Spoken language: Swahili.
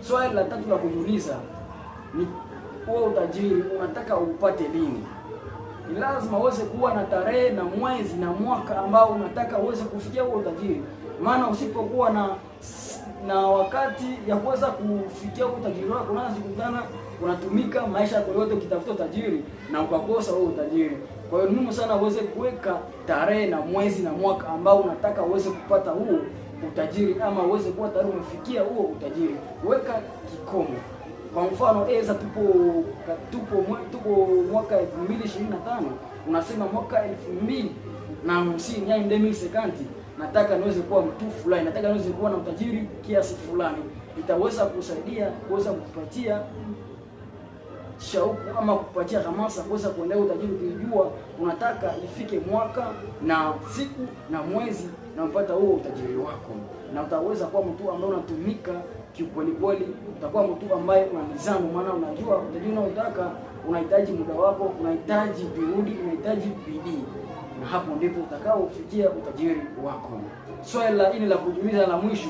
Swali la tatu la kujiuliza ni huo utajiri unataka upate lini? Ni lazima uweze kuwa na tarehe na mwezi na mwaka ambao unataka uweze kufikia huo utajiri. Maana usipokuwa na wakati ya kuweza kufikia huo utajiri wako, unaanza kukutana unatumika maisha yako yote ukitafuta utajiri na ukakosa huo utajiri. Kwa hiyo ni muhimu sana uweze kuweka tarehe na mwezi na mwaka ambao unataka uweze kupata huo utajiri, ama uweze kuwa tayari umefikia huo utajiri. Weka kikomo. Kwa mfano tupo mwaka 2025, unasema mwaka 2050, yani 2050, nataka niweze kuwa mtu fulani, nataka niweze kuwa na utajiri kiasi fulani. Itaweza kusaidia kuweza kukupatia shauku ama kupatia hamasa kuweza kuendelea utajiri, ukijua unataka ifike mwaka na siku na mwezi na upata huo utajiri wako, na utaweza kuwa mtu ambaye unatumika kiukweli kweli. Utakuwa mtu ambaye una nidhamu, maana unajua utajiri unaotaka unahitaji muda wako, unahitaji juhudi, unahitaji bidii, na hapo ndipo utakaofikia utajiri wako. Swali la kujiuliza la mwisho